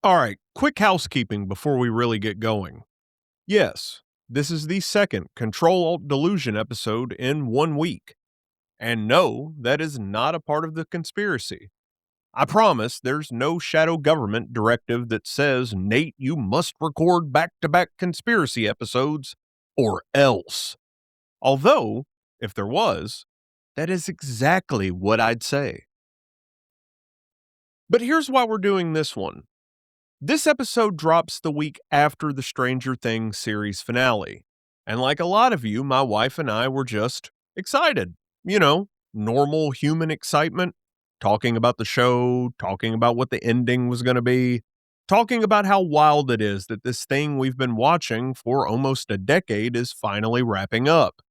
All right, quick housekeeping before we really get going. Yes, this is the second CTRL ALT DELUSION episode in 1 week. And no, that is not a part of the conspiracy. I promise there's no shadow government directive that says, Nate, you must record back to back conspiracy episodes or else. Although, if there was, that is exactly what I'd say. But here's why we're doing this one. This episode drops the week after the Stranger Things series finale. And like a lot of you, my wife and I were just excited. You know, normal human excitement. Talking about the show, talking about what the ending was going to be, talking about how wild it is that this thing we've been watching for almost a decade is finally wrapping up.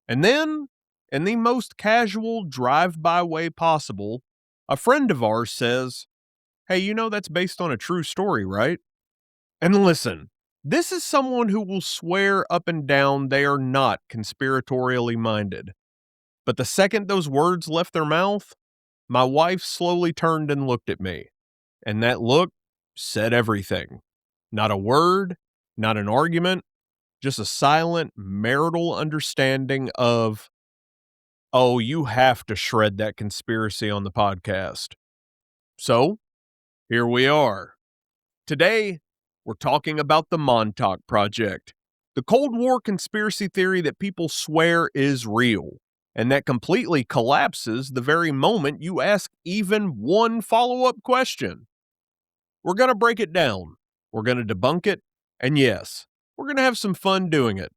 And then, in the most casual drive-by way possible, a friend of ours says, "Hey, you know that's based on a true story, right?" And listen, this is someone who will swear up and down they are not conspiratorially minded. But the second those words left their mouth, my wife slowly turned and looked at me. And that look said everything. Not a word, not an argument, just a silent marital understanding of, oh, you have to shred that conspiracy on the podcast. So, here we are. Today, we're talking about the Montauk Project, the Cold War conspiracy theory that people swear is real, and that completely collapses the very moment you ask even one follow-up question. We're going to break it down, we're going to debunk it, and yes, we're going to have some fun doing it.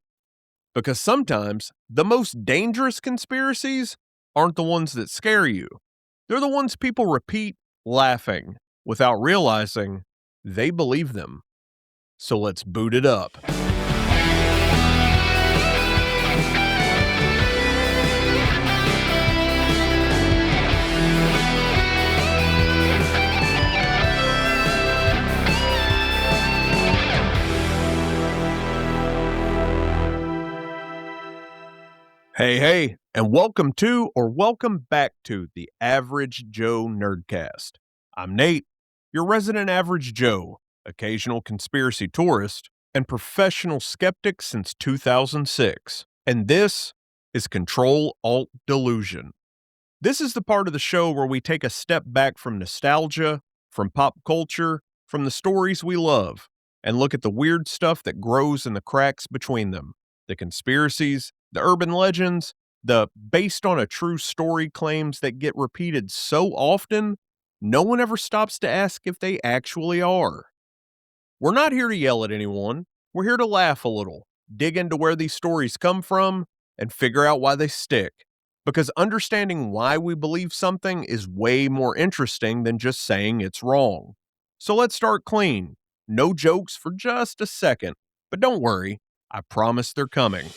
Because sometimes the most dangerous conspiracies aren't the ones that scare you. They're the ones people repeat laughing without realizing they believe them. So let's boot it up. Hey, and welcome to or welcome back to the Average Joe Nerdcast. I'm Nate, your resident Average Joe, occasional conspiracy tourist, and professional skeptic since 2006. And this is CTRL ALT DELUSION. This is the part of the show where we take a step back from nostalgia, from pop culture, from the stories we love, and look at the weird stuff that grows in the cracks between them. The conspiracies, the urban legends, the based on a true story claims that get repeated so often, no one ever stops to ask if they actually are. We're not here to yell at anyone. We're here to laugh a little, dig into where these stories come from, and figure out why they stick. Because understanding why we believe something is way more interesting than just saying it's wrong. So let's start clean. No jokes for just a second. But don't worry, I promise they're coming.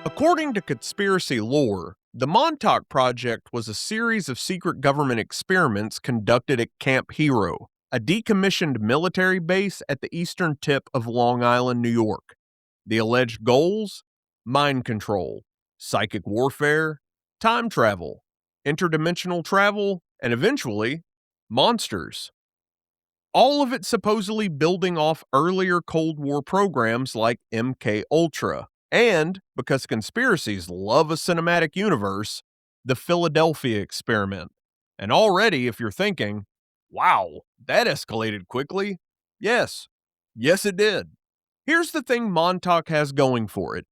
According to conspiracy lore, the Montauk Project was a series of secret government experiments conducted at Camp Hero, a decommissioned military base at the eastern tip of Long Island, New York. The alleged goals? Mind control, psychic warfare, time travel, interdimensional travel, and eventually, monsters. All of it supposedly building off earlier Cold War programs like MKUltra, and, because conspiracies love a cinematic universe, the Philadelphia experiment. And already, if you're thinking, wow, that escalated quickly, yes it did. Here's the thing Montauk has going for it.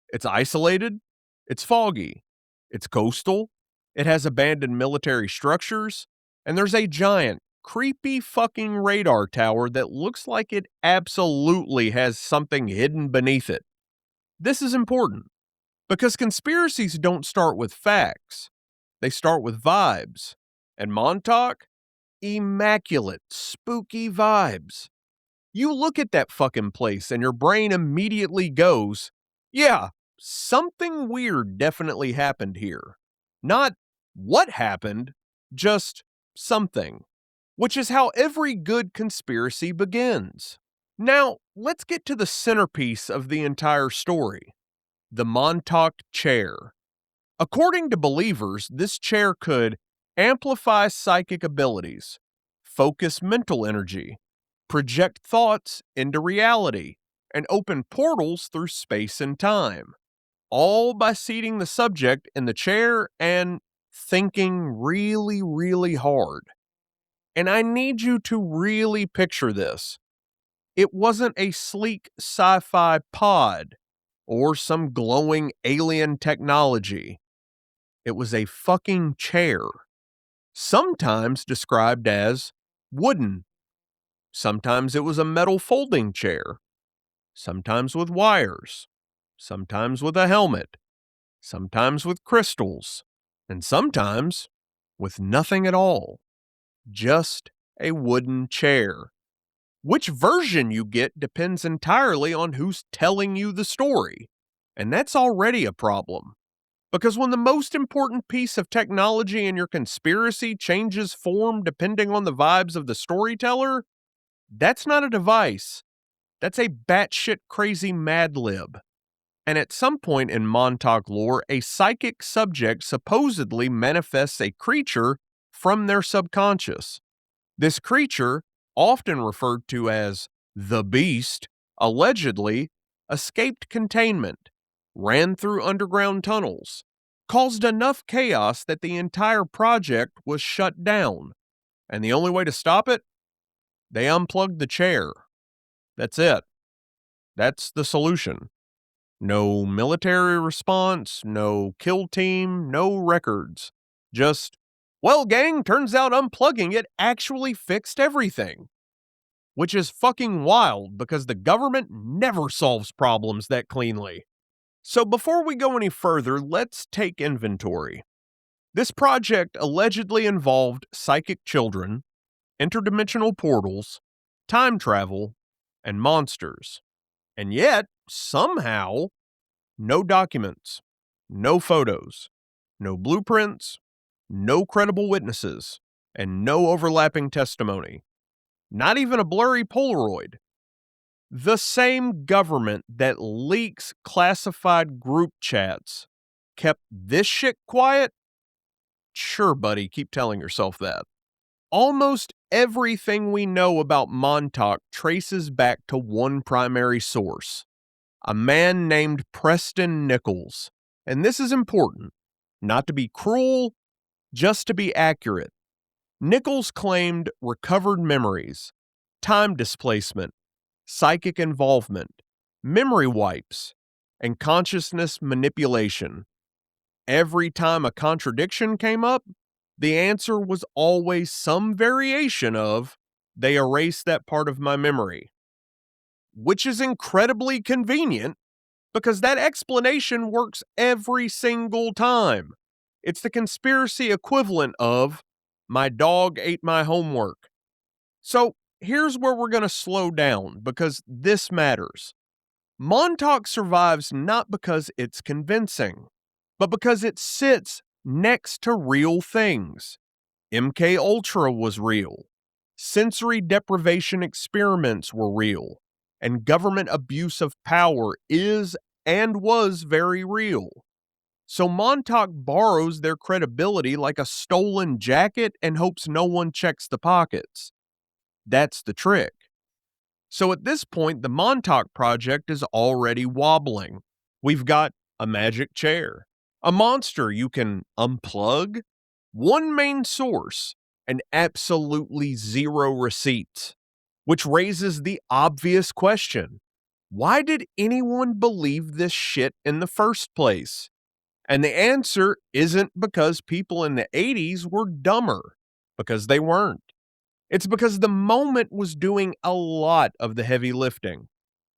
It's isolated, it's foggy, it's coastal, it has abandoned military structures, and there's a giant, creepy fucking radar tower that looks like it absolutely has something hidden beneath it. This is important because conspiracies don't start with facts. They start with vibes. And Montauk? Immaculate, spooky vibes. You look at that fucking place and your brain immediately goes, yeah, something weird definitely happened here. Not what happened, just something. Which is how every good conspiracy begins. Now, let's get to the centerpiece of the entire story. The Montauk chair. According to believers, this chair could amplify psychic abilities, focus mental energy, project thoughts into reality, and open portals through space and time, all by seating the subject in the chair and thinking really, really hard. And I need you to really picture this. It wasn't a sleek sci fi pod or some glowing alien technology. It was a fucking chair, sometimes described as wooden. Sometimes it was a metal folding chair, sometimes with wires, sometimes with a helmet, sometimes with crystals, and sometimes with nothing at all. Just a wooden chair. Which version you get depends entirely on who's telling you the story. And that's already a problem. Because when the most important piece of technology in your conspiracy changes form depending on the vibes of the storyteller, that's not a device. That's a batshit crazy Mad Lib. And at some point in Montauk lore, a psychic subject supposedly manifests a creature from their subconscious. This creature, often referred to as the Beast, allegedly escaped containment, ran through underground tunnels, caused enough chaos that the entire project was shut down. And the only way to stop it? They unplugged the chair. That's it. That's the solution. No military response, no kill team, no records. Just, well, gang, turns out unplugging it actually fixed everything. Which is fucking wild because the government never solves problems that cleanly. So before we go any further, let's take inventory. This project allegedly involved psychic children, interdimensional portals, time travel, and monsters. And yet, somehow, no documents, no photos, no blueprints, no credible witnesses, and no overlapping testimony. Not even a blurry Polaroid. The same government that leaks classified group chats kept this shit quiet? Sure, buddy, keep telling yourself that. Almost everything we know about Montauk traces back to one primary source, a man named Preston Nichols. And this is important, not to be cruel, just to be accurate. Nichols claimed recovered memories, time displacement, psychic involvement, memory wipes, and consciousness manipulation. Every time a contradiction came up, the answer was always some variation of, they erased that part of my memory. Which is incredibly convenient because that explanation works every single time. It's the conspiracy equivalent of, my dog ate my homework. So here's where we're going to slow down because this matters. Montauk survives not because it's convincing, but because it sits next to real things. MKUltra was real. Sensory deprivation experiments were real. And government abuse of power is and was very real. So Montauk borrows their credibility like a stolen jacket and hopes no one checks the pockets. That's the trick. So at this point, the Montauk Project is already wobbling. We've got a magic chair, a monster you can unplug, one main source, and absolutely zero receipts. Which raises the obvious question. Why did anyone believe this shit in the first place? And the answer isn't because people in the 80s were dumber, because they weren't. It's because the moment was doing a lot of the heavy lifting.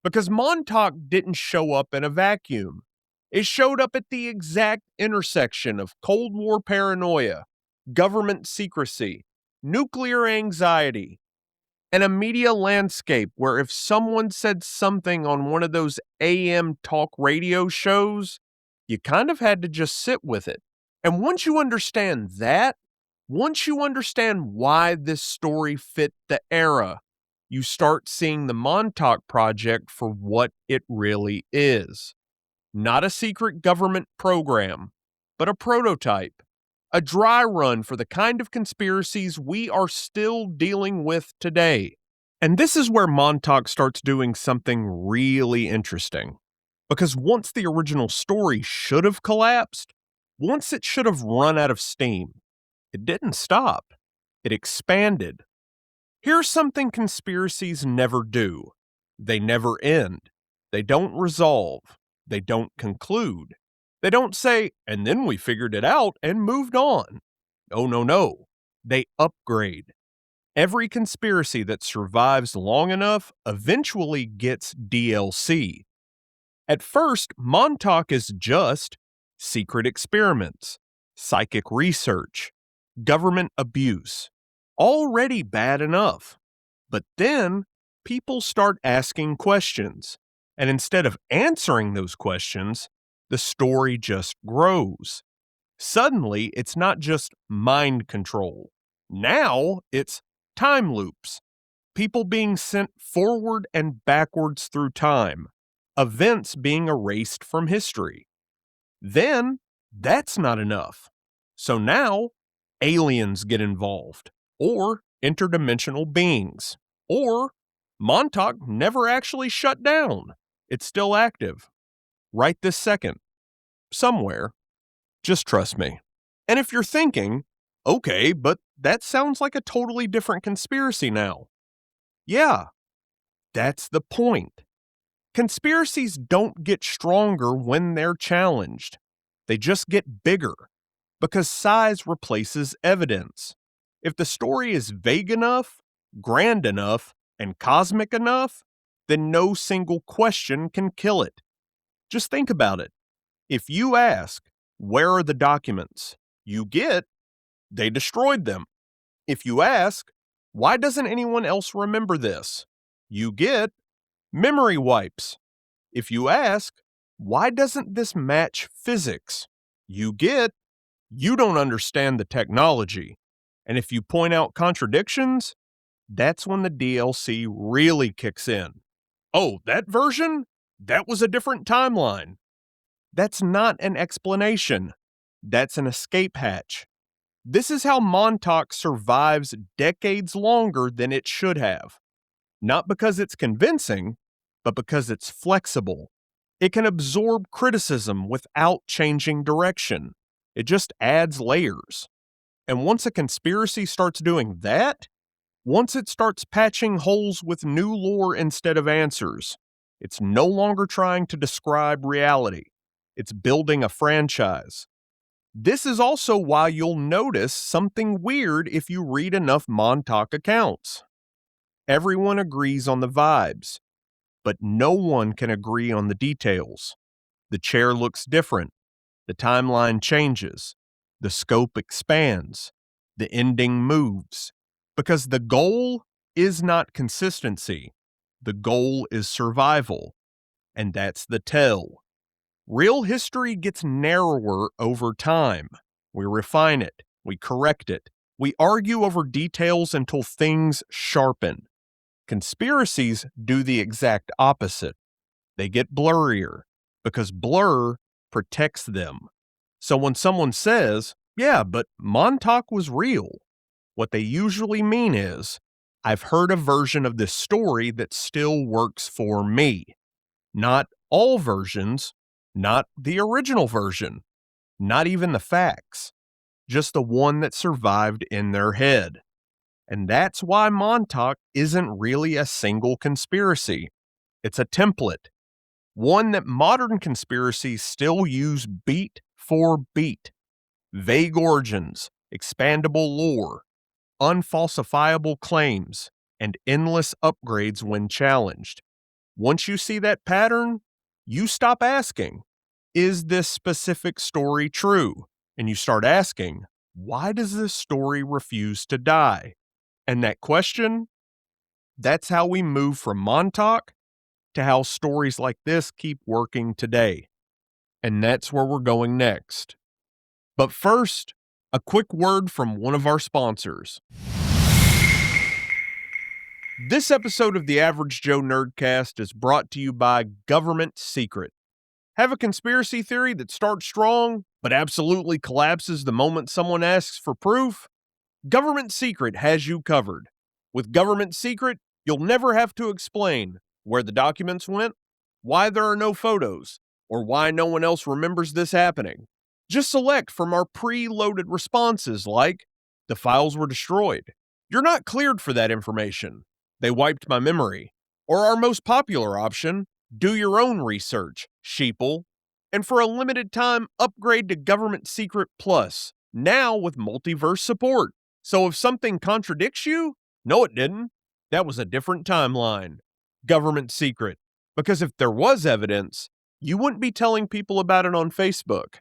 Because Montauk didn't show up in a vacuum. It showed up at the exact intersection of Cold War paranoia, government secrecy, nuclear anxiety, and a media landscape where if someone said something on one of those AM talk radio shows, you kind of had to just sit with it. And once you understand that, once you understand why this story fit the era, you start seeing the Montauk Project for what it really is. Not a secret government program, but a prototype. A dry run for the kind of conspiracies we are still dealing with today. And this is where Montauk starts doing something really interesting. Because once the original story should have collapsed, once it should have run out of steam, it didn't stop. It expanded. Here's something conspiracies never do. They never end. They don't resolve. They don't conclude. They don't say, and then we figured it out and moved on. Oh, no. They upgrade. Every conspiracy that survives long enough eventually gets DLC. At first, Montauk is just secret experiments, psychic research, government abuse. Already bad enough. But then people start asking questions. And instead of answering those questions, the story just grows. Suddenly, it's not just mind control. Now it's time loops. People being sent forward and backwards through time. Events being erased from history. Then, that's not enough. So now, aliens get involved. Or interdimensional beings. Or Montauk never actually shut down. It's still active. Right this second. Somewhere. Just trust me. And if you're thinking, okay, but that sounds like a totally different conspiracy now. Yeah, that's the point. Conspiracies don't get stronger when they're challenged. They just get bigger because size replaces evidence. If the story is vague enough, grand enough, and cosmic enough, then no single question can kill it. Just think about it. If you ask, where are the documents? You get, they destroyed them. If you ask, why doesn't anyone else remember this? You get, memory wipes. If you ask, why doesn't this match physics? You get, you don't understand the technology. And if you point out contradictions, that's when the DLC really kicks in. Oh, that version? That was a different timeline. That's not an explanation. That's an escape hatch. This is how Montauk survives decades longer than it should have. Not because it's convincing, but because it's flexible. It can absorb criticism without changing direction. It just adds layers. And once a conspiracy starts doing that, once it starts patching holes with new lore instead of answers, it's no longer trying to describe reality. It's building a franchise. This is also why you'll notice something weird if you read enough Montauk accounts. Everyone agrees on the vibes, but no one can agree on the details. The chair looks different. The timeline changes. The scope expands. The ending moves. Because the goal is not consistency. The goal is survival. And that's the tell. Real history gets narrower over time. We refine it. We correct it. We argue over details until things sharpen. Conspiracies do the exact opposite. They get blurrier because blur protects them. So when someone says, yeah, but Montauk was real, what they usually mean is, I've heard a version of this story that still works for me. Not all versions, not the original version, not even the facts, just the one that survived in their head. And that's why Montauk isn't really a single conspiracy. It's a template, one that modern conspiracies still use beat for beat. Vague origins, expandable lore, unfalsifiable claims, and endless upgrades when challenged. Once you see that pattern, you stop asking, is this specific story true? And you start asking, why does this story refuse to die? And that question, that's how we move from Montauk to how stories like this keep working today. And that's where we're going next. But first, a quick word from one of our sponsors. This episode of the Average Joe Nerdcast is brought to you by Government Secret. Have a conspiracy theory that starts strong, but absolutely collapses the moment someone asks for proof? Government Secret has you covered. With Government Secret, you'll never have to explain where the documents went, why there are no photos, or why no one else remembers this happening. Just select from our pre-loaded responses like, the files were destroyed. You're not cleared for that information. They wiped my memory. Or our most popular option, do your own research, sheeple. And for a limited time, upgrade to Government Secret Plus, now with multiverse support. So if something contradicts you, no it didn't. That was a different timeline. Government Secret. Because if there was evidence, you wouldn't be telling people about it on Facebook.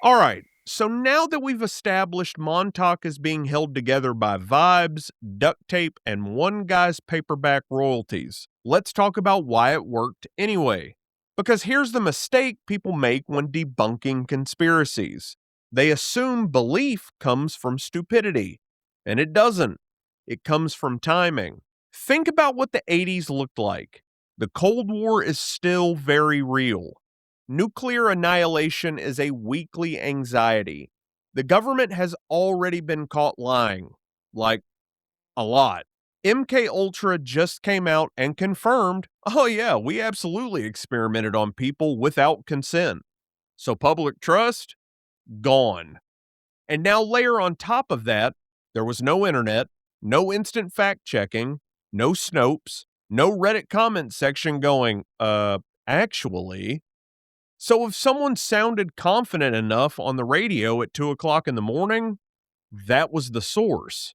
All right, so now that we've established Montauk is being held together by vibes, duct tape, and one guy's paperback royalties, let's talk about why it worked anyway. Because here's the mistake people make when debunking conspiracies. They assume belief comes from stupidity, and it doesn't. It comes from timing. Think about what the 80s looked like. The Cold War is still very real. Nuclear annihilation is a weekly anxiety. The government has already been caught lying. Like, a lot. MKUltra just came out and confirmed, oh yeah, we absolutely experimented on people without consent. So public trust? Gone. And now layer on top of that, there was no internet, no instant fact checking, no Snopes, no Reddit comment section going, actually. So if someone sounded confident enough on the radio at 2 o'clock in the morning, that was the source.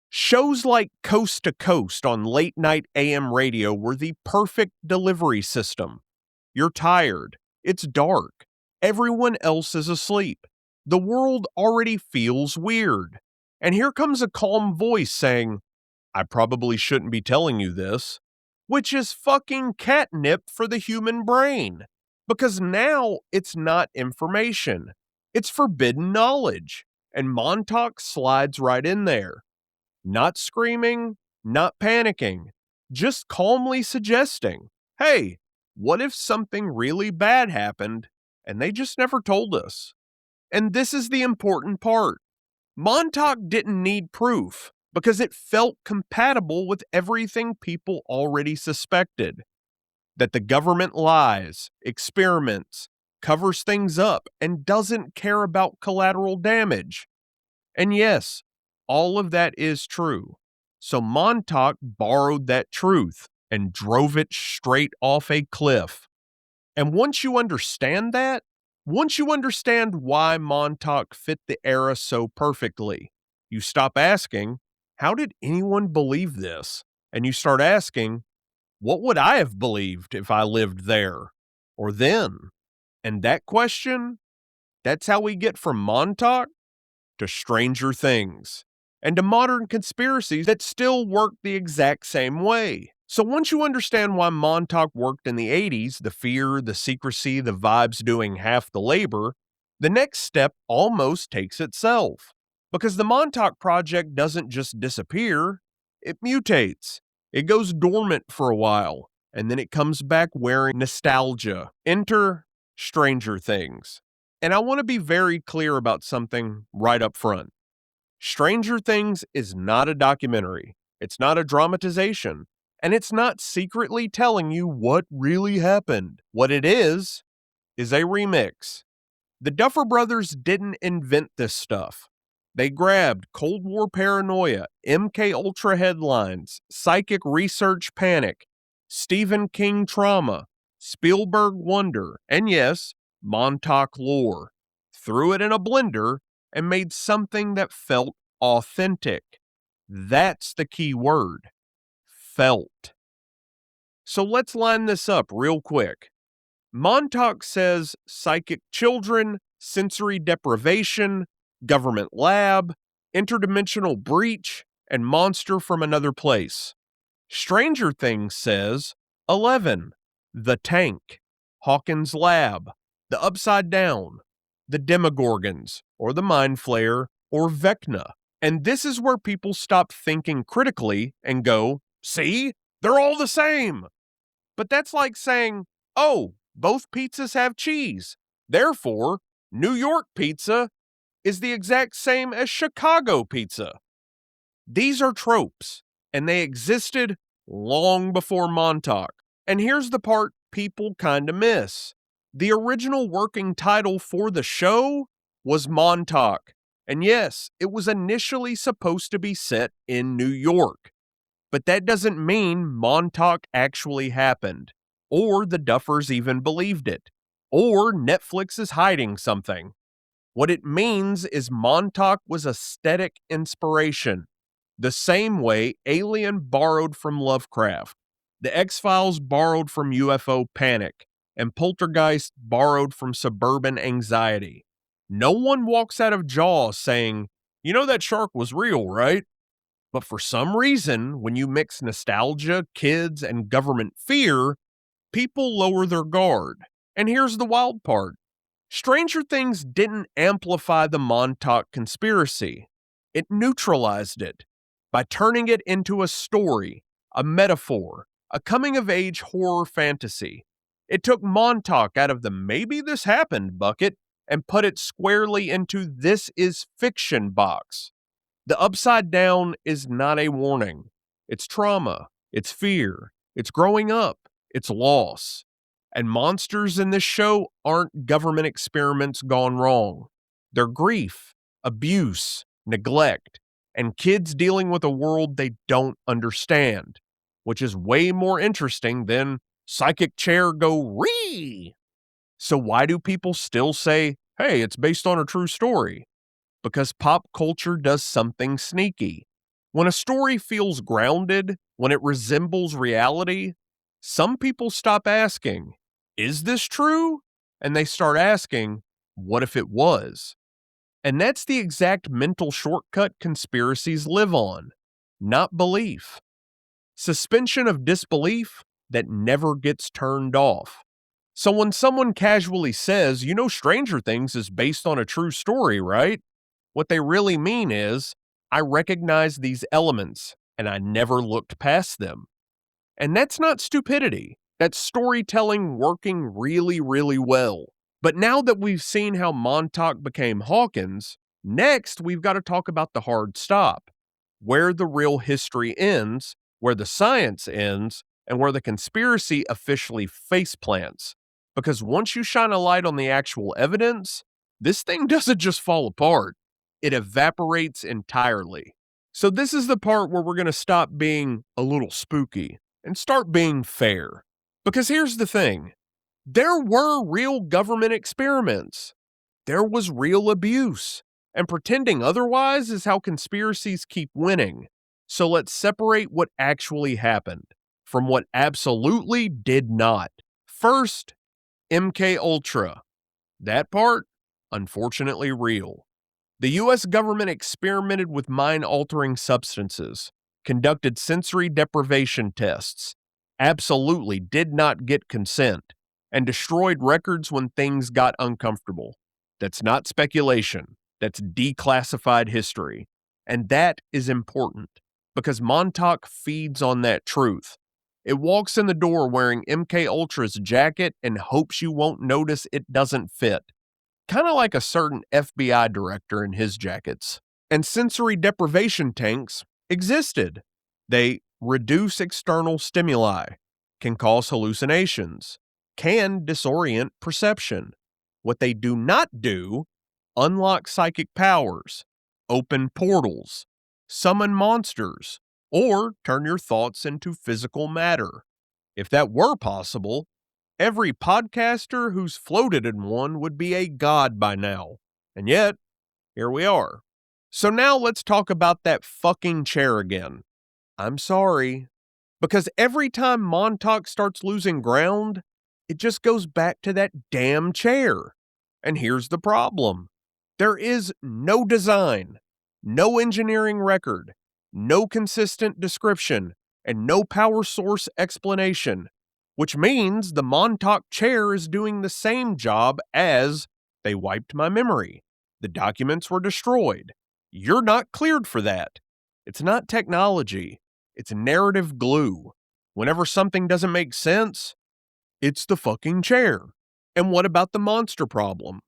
Shows like Coast to Coast on late night AM radio were the perfect delivery system. You're tired. It's dark. Everyone else is asleep. The world already feels weird. And here comes a calm voice saying, I probably shouldn't be telling you this, which is fucking catnip for the human brain. Because now it's not information. It's forbidden knowledge. And Montauk slides right in there. Not screaming, not panicking, just calmly suggesting, hey, what if something really bad happened and they just never told us? And this is the important part. Montauk didn't need proof because it felt compatible with everything people already suspected. That the government lies, experiments, covers things up, and doesn't care about collateral damage. And yes, all of that is true. So Montauk borrowed that truth and drove it straight off a cliff. And once you understand that, once you understand why Montauk fit the era so perfectly, you stop asking, how did anyone believe this? And you start asking, what would I have believed if I lived there or then? And that question, that's how we get from Montauk to Stranger Things, and to modern conspiracies that still work the exact same way. So once you understand why Montauk worked in the 80s, the fear, the secrecy, the vibes doing half the labor, the next step almost takes itself. Because the Montauk Project doesn't just disappear, it mutates. It goes dormant for a while, and then it comes back wearing nostalgia. Enter Stranger Things. And I want to be very clear about something right up front. Stranger Things is not a documentary. It's not a dramatization. And it's not secretly telling you what really happened. What it is a remix. The Duffer Brothers didn't invent this stuff. They grabbed Cold War paranoia, MKUltra headlines, psychic research panic, Stephen King trauma, Spielberg wonder, and yes, Montauk lore, threw it in a blender, and made something that felt authentic. That's the key word. Felt. So let's line this up real quick. Montauk says psychic children, sensory deprivation, government lab, interdimensional breach, and monster from another place. Stranger Things says 11, the tank, Hawkins' lab, the Upside Down, the Demogorgons, or the Mind Flayer, or Vecna. And this is where people stop thinking critically and go, see, they're all the same. But that's like saying, oh, both pizzas have cheese. Therefore, New York pizza is the exact same as Chicago pizza. These are tropes, and they existed long before Montauk. And here's the part people kinda miss. The original working title for the show was Montauk. And yes, it was initially supposed to be set in New York. But that doesn't mean Montauk actually happened, or the Duffers even believed it, or Netflix is hiding something. What it means is Montauk was aesthetic inspiration, the same way Alien borrowed from Lovecraft, the X-Files borrowed from UFO Panic, and Poltergeist borrowed from suburban anxiety. No one walks out of Jaws saying, you know that shark was real, right? But for some reason, when you mix nostalgia, kids, and government fear, people lower their guard. And here's the wild part. Stranger Things didn't amplify the Montauk conspiracy. It neutralized it by turning it into a story, a metaphor, a coming-of-age horror fantasy. It took Montauk out of the maybe this happened bucket and put it squarely into this is fiction box. The upside down is not a warning. It's trauma, it's fear, it's growing up, it's loss. And monsters in this show aren't government experiments gone wrong. They're grief, abuse, neglect, and kids dealing with a world they don't understand, which is way more interesting than psychic chair go ree. So why do people still say, hey, it's based on a true story? Because pop culture does something sneaky. When a story feels grounded, when it resembles reality, some people stop asking, is this true? And they start asking, what if it was? And that's the exact mental shortcut conspiracies live on, not belief. Suspension of disbelief that never gets turned off. So when someone casually says, you know, Stranger Things is based on a true story, right? What they really mean is, I recognize these elements and I never looked past them. And that's not stupidity. That's storytelling working really, really well. But now that we've seen how Montauk became Hawkins, next we've got to talk about the hard stop. Where the real history ends, where the science ends, and where the conspiracy officially faceplants. Because once you shine a light on the actual evidence, this thing doesn't just fall apart. It evaporates entirely. So this is the part where we're going to stop being a little spooky and start being fair. Because here's the thing. There were real government experiments. There was real abuse. And pretending otherwise is how conspiracies keep winning. So let's separate what actually happened from what absolutely did not. First, MKUltra. That part, unfortunately real. The US government experimented with mind-altering substances, conducted sensory deprivation tests, absolutely did not get consent, and destroyed records when things got uncomfortable. That's not speculation. That's declassified history. And that is important, because Montauk feeds on that truth. It walks in the door wearing MKUltra's jacket and hopes you won't notice it doesn't fit. Kind of like a certain FBI director in his jackets. And sensory deprivation tanks existed. They reduce external stimuli, can cause hallucinations, can disorient perception. What they do not do, unlock psychic powers, open portals, summon monsters, or turn your thoughts into physical matter. If that were possible, every podcaster who's floated in one would be a god by now. And yet, here we are. So now let's talk about that fucking chair again. I'm sorry. Because every time Montauk starts losing ground, it just goes back to that damn chair. And here's the problem. There is no design, no engineering record, no consistent description, and no power source explanation. Which means the Montauk chair is doing the same job as they wiped my memory. The documents were destroyed. You're not cleared for that. It's not technology. It's narrative glue. Whenever something doesn't make sense, it's the fucking chair. And what about the monster problem?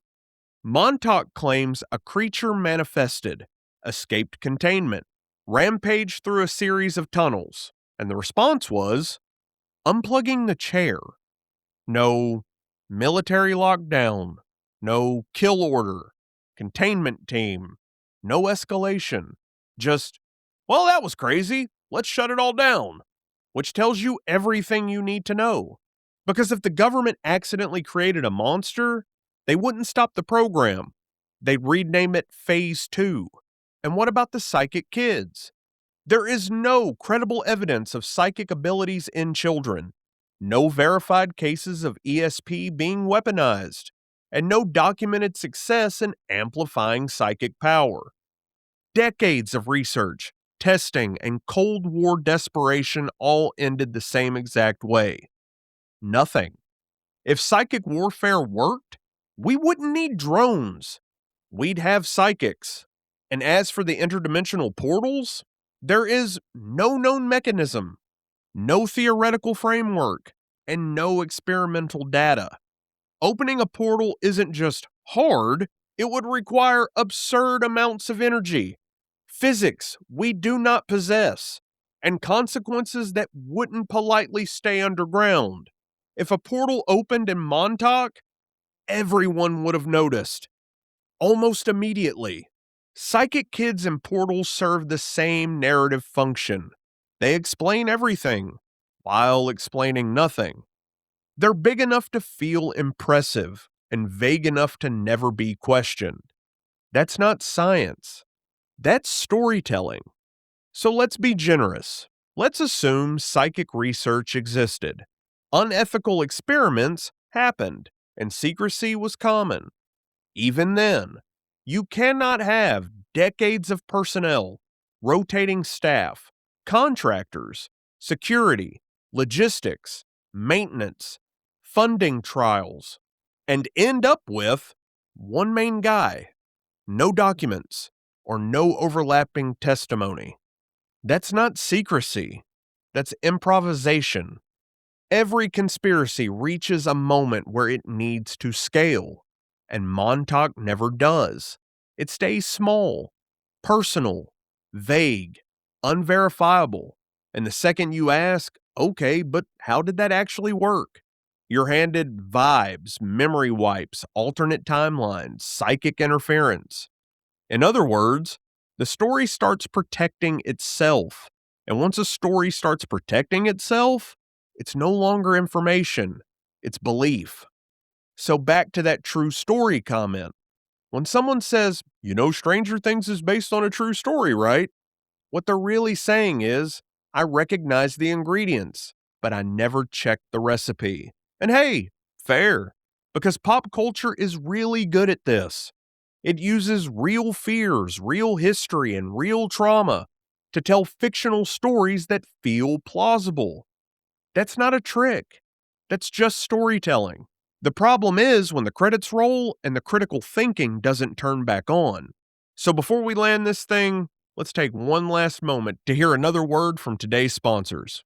Montauk claims a creature manifested, escaped containment, rampaged through a series of tunnels, and the response was unplugging the chair. No military lockdown, no kill order, containment team, no escalation. Just, well, that was crazy. Let's shut it all down. Which tells you everything you need to know. Because if the government accidentally created a monster, they wouldn't stop the program. They'd rename it Phase 2. And what about the psychic kids? There is no credible evidence of psychic abilities in children, no verified cases of ESP being weaponized, and no documented success in amplifying psychic power. Decades of research, testing, and Cold War desperation all ended the same exact way. Nothing. If psychic warfare worked, we wouldn't need drones. We'd have psychics. And as for the interdimensional portals, there is no known mechanism, no theoretical framework, and no experimental data. Opening a portal isn't just hard, it would require absurd amounts of energy, physics we do not possess, and consequences that wouldn't politely stay underground. If a portal opened in Montauk, everyone would have noticed. Almost immediately. Psychic kids and portals serve the same narrative function. They explain everything, while explaining nothing. They're big enough to feel impressive, and vague enough to never be questioned. That's not science. That's storytelling. So let's be generous. Let's assume psychic research existed. Unethical experiments happened, and secrecy was common. Even then, you cannot have decades of personnel, rotating staff, contractors, security, logistics, maintenance, funding trials, and end up with one main guy, no documents, or no overlapping testimony. That's not secrecy. That's improvisation. Every conspiracy reaches a moment where it needs to scale, and Montauk never does. It stays small, personal, vague, unverifiable, and the second you ask, okay, but how did that actually work? You're handed vibes, memory wipes, alternate timelines, psychic interference. In other words, the story starts protecting itself, and once a story starts protecting itself, it's no longer information, it's belief. So back to that true story comment. When someone says, Stranger Things is based on a true story, right? What they're really saying is, I recognize the ingredients, but I never checked the recipe. And hey, fair, because pop culture is really good at this. It uses real fears, real history, and real trauma to tell fictional stories that feel plausible. That's not a trick. That's just storytelling. The problem is when the credits roll and the critical thinking doesn't turn back on. So before we land this thing, let's take one last moment to hear another word from today's sponsors.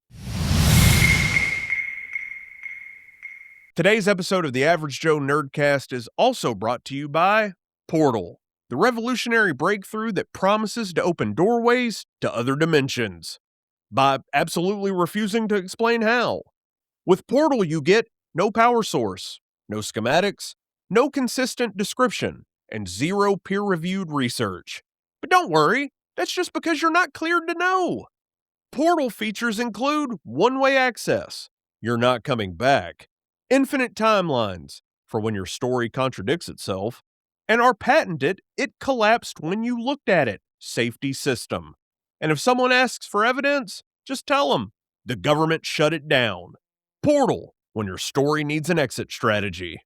Today's episode of the Average Joe Nerdcast is also brought to you by Portal, the revolutionary breakthrough that promises to open doorways to other dimensions, by absolutely refusing to explain how. With Portal, you get no power source, no schematics, no consistent description, and zero peer-reviewed research. But don't worry, that's just because you're not cleared to know. Portal features include one-way access, you're not coming back, infinite timelines, for when your story contradicts itself, and our patented it collapsed when you looked at it safety system. And if someone asks for evidence, just tell them the government shut it down. Portal, when your story needs an exit strategy.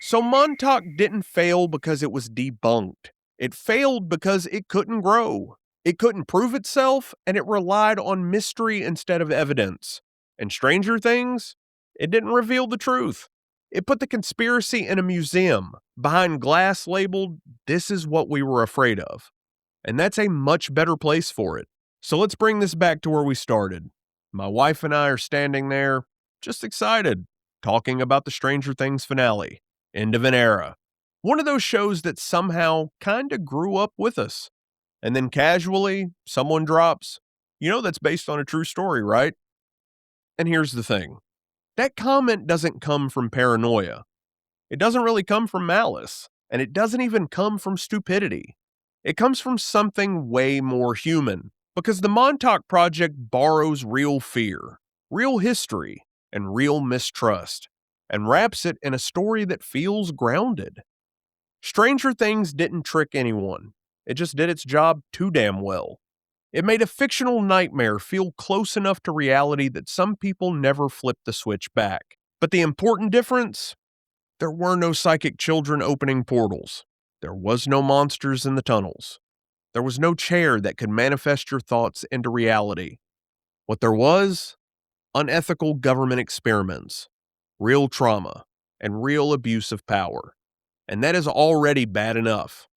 So Montauk didn't fail because it was debunked. It failed because it couldn't grow. It couldn't prove itself, and it relied on mystery instead of evidence. And Stranger Things, it didn't reveal the truth. It put the conspiracy in a museum, behind glass labeled, "This is what we were afraid of." And that's a much better place for it. So let's bring this back to where we started. My wife and I are standing there, just excited, talking about the Stranger Things finale, End of an Era. One of those shows that somehow kinda grew up with us. And then casually, someone drops, that's based on a true story, right? And here's the thing. That comment doesn't come from paranoia. It doesn't really come from malice. And it doesn't even come from stupidity. It comes from something way more human. Because the Montauk Project borrows real fear, real history, and real mistrust, and wraps it in a story that feels grounded. Stranger Things didn't trick anyone. It just did its job too damn well. It made a fictional nightmare feel close enough to reality that some people never flipped the switch back. But the important difference? There were no psychic children opening portals. There was no monsters in the tunnels. There was no chair that could manifest your thoughts into reality. What there was? Unethical government experiments, real trauma, and real abuse of power. And that is already bad enough.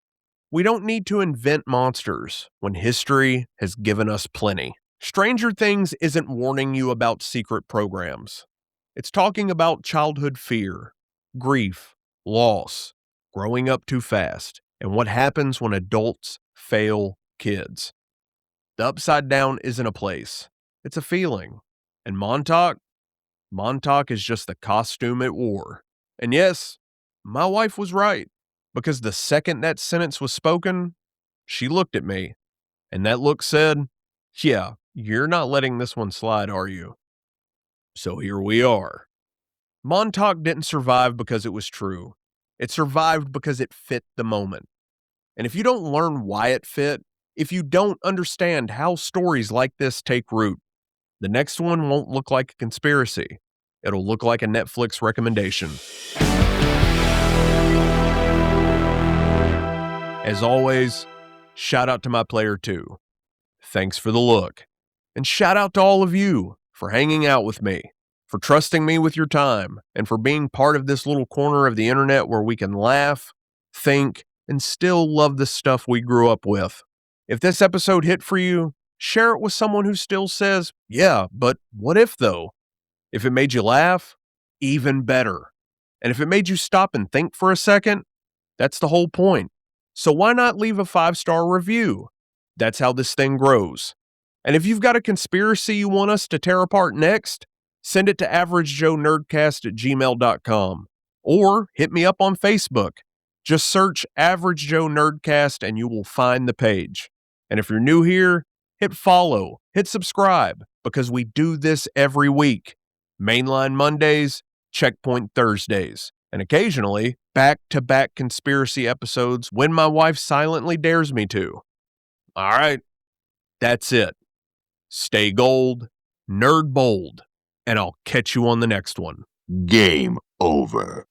We don't need to invent monsters when history has given us plenty. Stranger Things isn't warning you about secret programs. It's talking about childhood fear, grief, loss, growing up too fast, and what happens when adults fail kids. The Upside Down isn't a place. It's a feeling. And Montauk is just the costume it wore. And yes, my wife was right. Because the second that sentence was spoken, she looked at me, and that look said, yeah, you're not letting this one slide, are you? So here we are. Montauk didn't survive because it was true. It survived because it fit the moment. And if you don't learn why it fit, if you don't understand how stories like this take root, the next one won't look like a conspiracy. It'll look like a Netflix recommendation. As always, shout out to my player 2. Thanks for the look. And shout out to all of you for hanging out with me, for trusting me with your time, and for being part of this little corner of the internet where we can laugh, think, and still love the stuff we grew up with. If this episode hit for you, share it with someone who still says, yeah, but what if though? If it made you laugh, even better. And if it made you stop and think for a second, that's the whole point. So why not leave a 5-star review? That's how this thing grows. And if you've got a conspiracy you want us to tear apart next, send it to averagejoenerdcast@gmail.com or hit me up on Facebook. Just search Average Joe Nerdcast and you will find the page. And if you're new here, hit follow, hit subscribe, because we do this every week. Mainline Mondays, Checkpoint Thursdays, and occasionally back-to-back conspiracy episodes when my wife silently dares me to. All right, that's it. Stay gold, nerd bold, and I'll catch you on the next one. Game over.